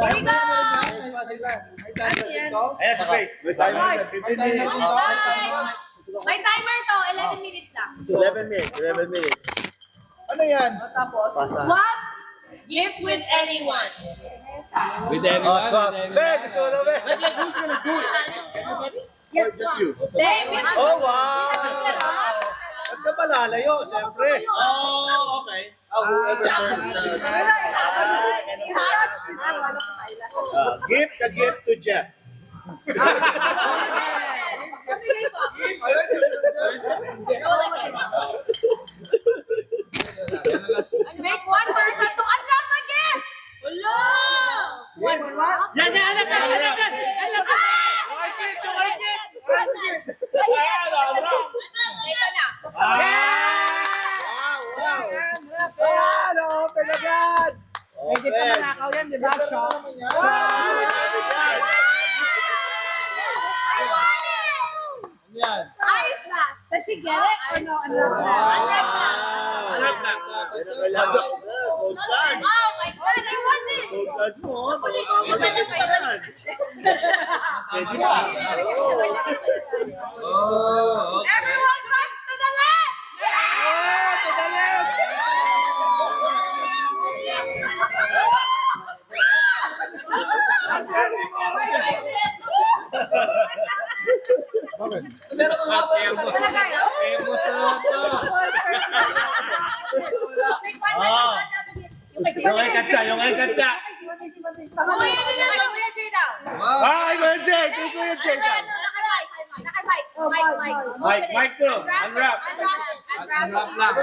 May timer to, 11 minutes lang. 11 minutes. Ano yan? Swap gift with anyone. With everyone. Swap. With Ben, gusto mo na, Ben? Like who's gonna do it? Everybody? Or just you? Oh, wow! Ba't ka pa lalayo? Siyempre. Oh, okay. Whoever turns Gift a gift to Jeff. Make one person to unwrap a gift. Hello! Yan! Ito na. Ayan, open agad! Hindi pa manakaw yan, di ba? Shop. Yan. Ayos na. Does she get it or no? Harap lang. Oh my God, I want this. Oh, okay. Everyone rush to the left. Emo sa to. Make one person to unwrap a gift. Yung ay katsa. Kuya Jay daw. Wow. Ay, Kuya Jay! Kay Kuya Jay daw. Mike to. Unwrap. Unwrap lang.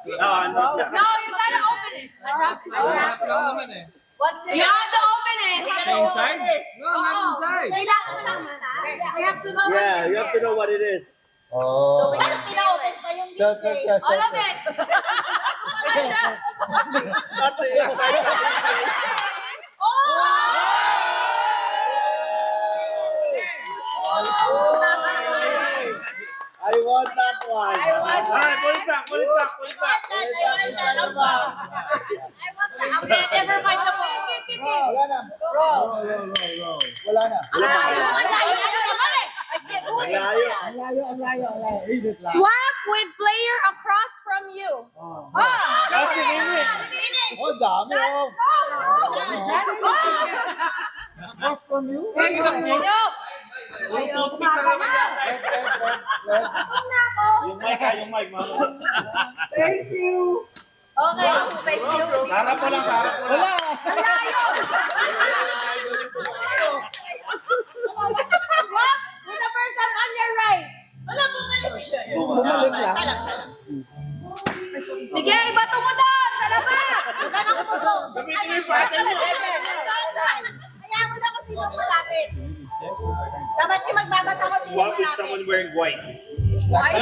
No, you gotta open it. Unwrap lang naman eh. What's it? You have to open it. Inside? No, not inside. Kailangan mo lang muna. We have to know what's Yeah, in you have to there. know what it is. So we can know it. All of it. Not the inside. I want that one. Ay, pulit back. I want that. I'll never find the ball. Wala na. Wala na. Malayo. Read it lang. Swap with player across from you. Oh, dami oh. Across from you? No. Toothpick na naman yata. Yung mic, mama. Thank you. Okay. Thank you. Sarap mo lang, sarap mo lang. Swap with the person on your right. Bumalik lang. Sige, ibato mo doon. Sa labas. Ganun mo doon. Sabihin mo yung partner mo. Kaya mo na kung sino malapit. Dapat yung magbabasa ko sino Swap with malapit. someone wearing white. Why?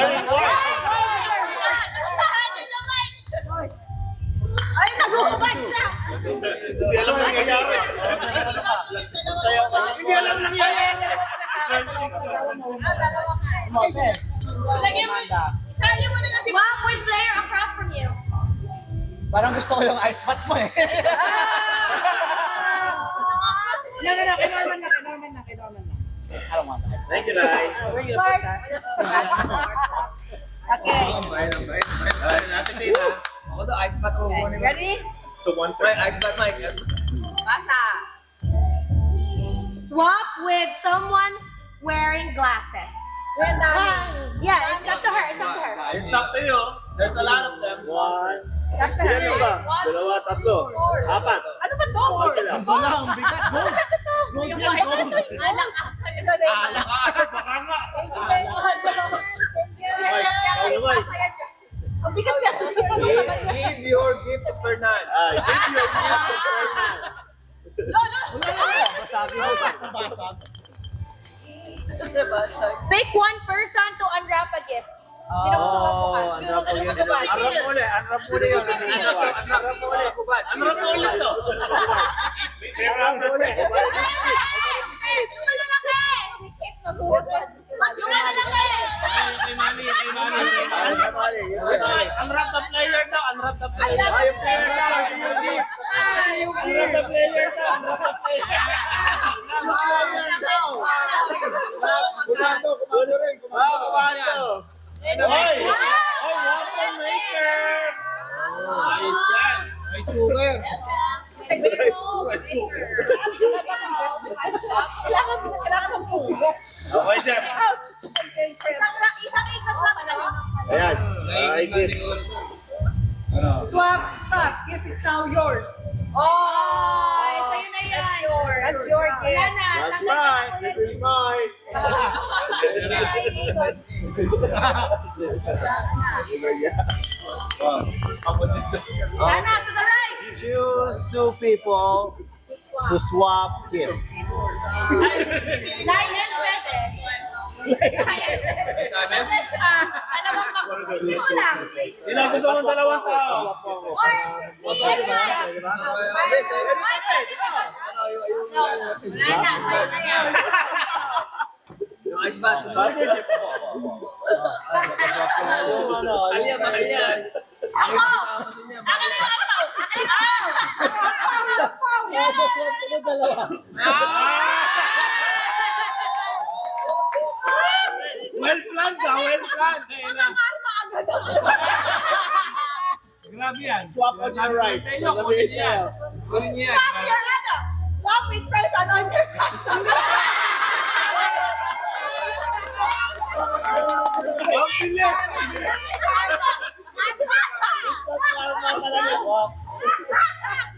Ay, nag-uubad siya. Hindi alam ang nangyayari. Hindi alam ang nangyayari. Dalawa ka. Lagyan mo. Isali mo na kasi. Swap with player across from you. Parang gusto ko yung ice hot mo eh. No, kay Norman na. I don't want that. Thank you, Nay. Mark. Okay. Natin na. Okay, ready? So one Basa. Swap with someone wearing glasses. We're done. Yeah, it's up to her. It's up to her. It's up to you. There's a lot of them. One. That's her. Ilan ba? Dalawa, tatlo. Apat. Ano ba to? Sila. Ito lang, bigat mo. Yung white. Alak. Baka nga. Ang bigat ka. Give your gift to Fernan. Give your gift to Fernan. Basagi mo, basta basag. Pick one person to unwrap a gift. Sino gusto magbukas? Unwrap mo yun. Unwrap mo ulit. Unwrap mo ulit yun. Unwrap mo ulit. Unwrap mo ulit to. Unwrap mo ulit. Yung malalaki! Mas yung malalaki! Kay Manny. Unwrap the player daw. Unwrap the player. Yung player daw. Yung gift. Unwrap the player daw. Oy! Oh, waffle maker! Ayos yan. May sugar. Kailangan ng puso. Okay, Jeff. Isang ikot lang to. Ayan. Ay, good. Swap, stop. Gift is now yours. Oh, sa'yo na yan. That's your gift. Wala na. That's right. This is mine. Lana, to the right. Choose two people to swap him. Line and pwede. Alam mo, gusto lang. Sino gusto mong dalawang tao? Or, sige na. No, wala na. Sa'yo na yan. Yung ice bath. Alya, mahal yan. Ako! Akin na yung apaw! Akin na yung apaw! Well planned ka, well planned. Grabe yan. Swap on your right. Sasabihin niya. Kunin niya yan. Swap your ano? Swap with person on your right. Ang bilis! Tama talaga.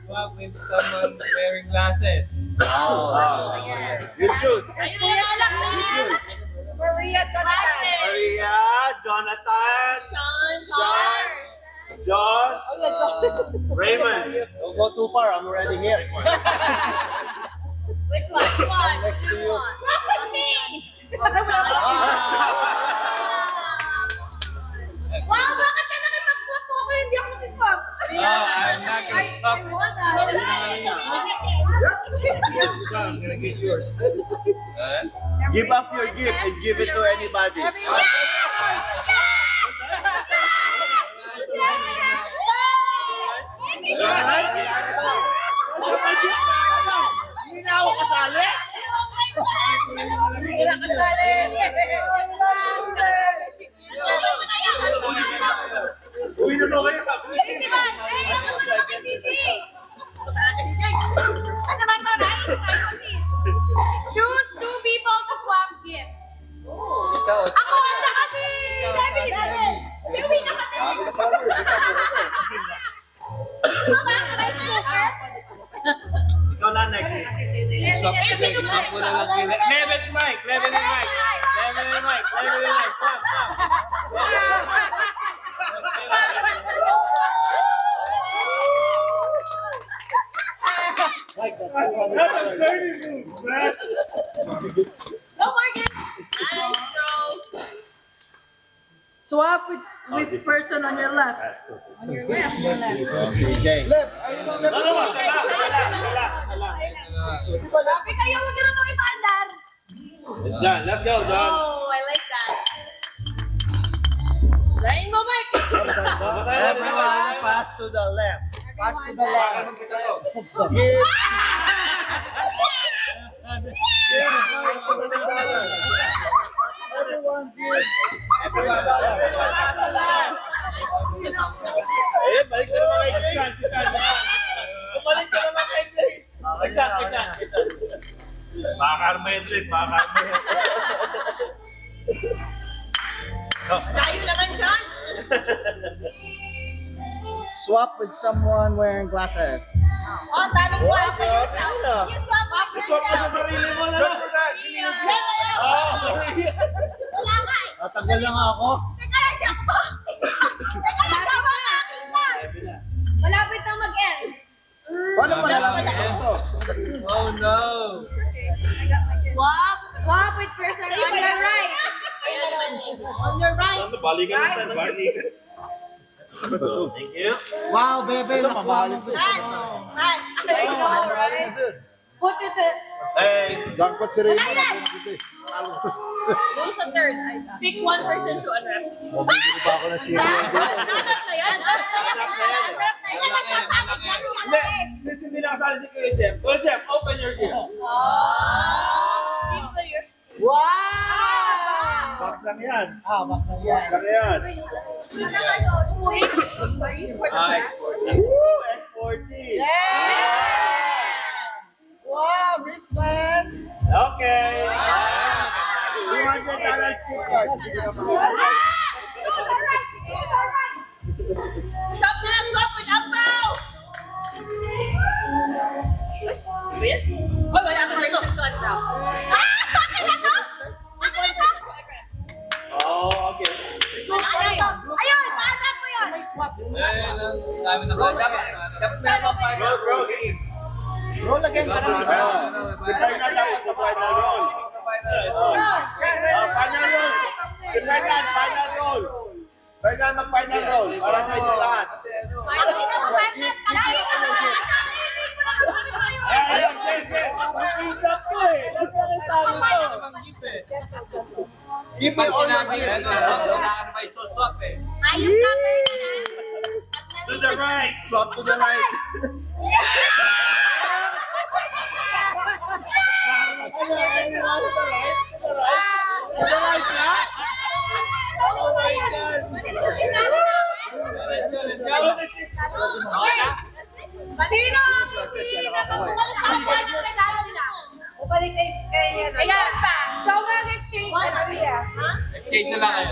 Swap with someone wearing glasses. You choose. You choose. Maria Jonathan. Maria, Jonathan, Sean. Josh, Raymond. Don't go too far. I'm already here. Which one? Which one? Next to you. Swap with me! Wow, bakit ka nakipag-swap mo ako? Hindi ako nakipag. I'm not gonna stop. I'm gonna get yours. Give up your gift and give it to anybody. Hindi na ako kasali. Hindi na kasali. Uwi na daw kayo sa Sisi man! Eh, ako na lang kay Sisi! Ano ba ito, Rice? Choose two people to swap gifts. Ikaw. Ako at saka si David! Uwi na kami! Ano ba? Rice cooker? Ikaw na next. Swap mo na lang kay Level Mike. Level and Mike. Level and Mike. Level and Mike. Swap, swap. That's a dirty move, man. Go, Morgan! Nice throw! Swap with person on your left. On your left. Your left. Left. Ayun ang left. Ano ba? Sala. Sabi kayo, huwag nyo na ito ipaandar. John, let's go, John. Oh, I like that. Lain mo, Mike! Everyone, pass to the left. Pass to the left. Give. Everyone give. Ayun, balik ka naman kay Grace. Balik ka naman kay Grace. Kay Sean. Makakarmedlit. Layo naman, Sean! Swap with someone wearing glasses. Oh, daming glasses. Ano? You swap with Swap mo sa sarili mo na lang. Wala nga eh. Tatagal lang ako. Teka lang, di ako Teka lang, tama na akin na. Malapit na mag-end. Paano malalaman na ito? Oh no. Swap with person on your right. On your right. Balikan natin. Thank you. Wow, bebe, nakuha mo. Man. Put it in. Hey, Gangkot si Raymond. Use a third. Pick one person to unwrap. Mabibili pa ako ng cereal. Nanap na yan. Hindi, since hindi nakasali si Kuya Jeff. Kuya Jeff, open your gift. Oh. Wow! Box lang yan. Box lang yan. Ano yan? Woo! X40. Wow, wristbands! Okay. $200 gift card. Stop na lang, stop with Ampaw! Wait, wala ako dito. Oh, okay. Ayun, paanap mo yun! Dami na ba? Dapat meron pa. Roll, please. Roll again para Si Bernard dapat sa final roll. Final roll. Si Bernard, final roll. Bernard, mag-final roll para sa inyo lahat. Ayun, sige. Mag-isap ko eh. Nagkakasama ko. Give me all your gifts. To the right. Swap to the right. To the right na? Oh my God. Malino ang Balik kay Ayan pa. So, mag-exchange na lang. Exchange na lang kayo.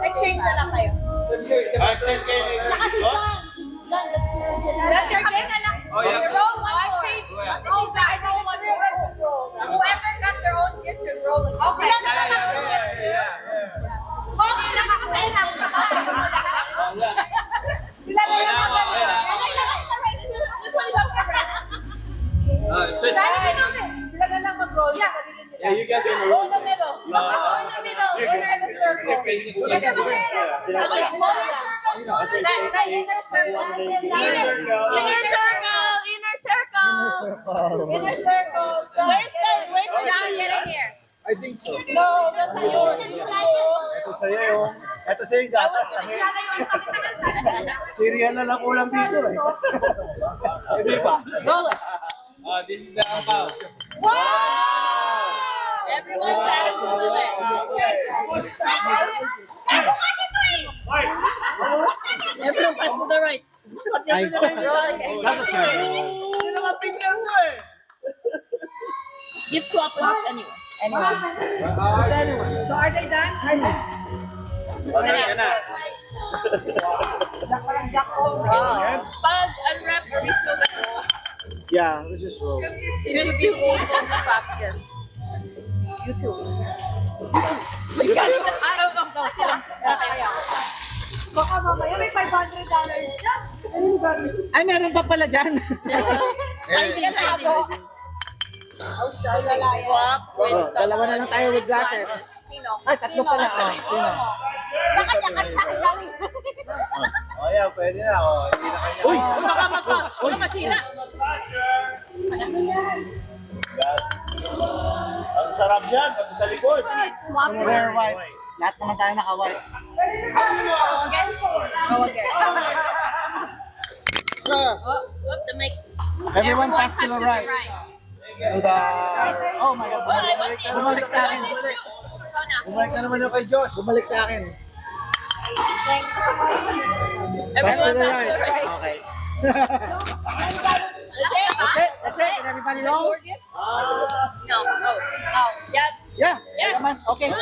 Exchange na lang kayo. Exchange kayo. Saka si John. That's your gift na lang. Oh, yeah. Roll one more. Oh, I roll one more. Whoever got their own gift can roll it. Okay. Sila na lang mag-roll. Okay, nakakasaya na. Sila na lang mag-roll. This one is up for friends. Sila na lang mag-roll. Yeah, you guys can Go roll. in the middle. Go in the middle. Go in the circle. Okay, smaller the inner circle. Inner circle. Inner circle. Inner circle. Where's the John, get in here. I think so. No, that's not yours. Ito sa'yo yung, ito sa'yo yung gatas. Cereal na lang ulam dito eh. Hindi ba? Roll it. This is the account. Everyone pass to the left. Everyone pass to the right. That's a turn. Hindi naman tingnan ko eh. Gift swap off anyone. Anyone. So are they done? Yan na. Pag unwrap, are we still gonna roll? Yeah, let's just roll. There's two people to swap gifts. You two. I don't know. No, sila. Okay. Baka mamaya may $500 dyan. Ay, meron pa pala dyan. Ay, hindi na tayo. Swap with Dalawa na lang tayo with glasses. Sino? Ay, tatlo pala. Oh, sino? Sa kanya, kasi sa akin galing. Oh yeah, pwede na. Oh, hindi na kanya. Uy! Baka masira. Ang sarap yan, pati sa likod. Swap Rare white. Lahat naman tayo naka-white. Go again. Go again. Up the mic. Everyone pass to the right. To the... Oh my God. Bumalik sa akin. Go na. Bumalik na naman yung kay Josh. Bumalik sa akin. Pass to Everyone the pass right. to the right. Okay. That's it. That's it. Can everybody roll? No. Oh. Yeah. Yeah. Naman. Okay. Yeah.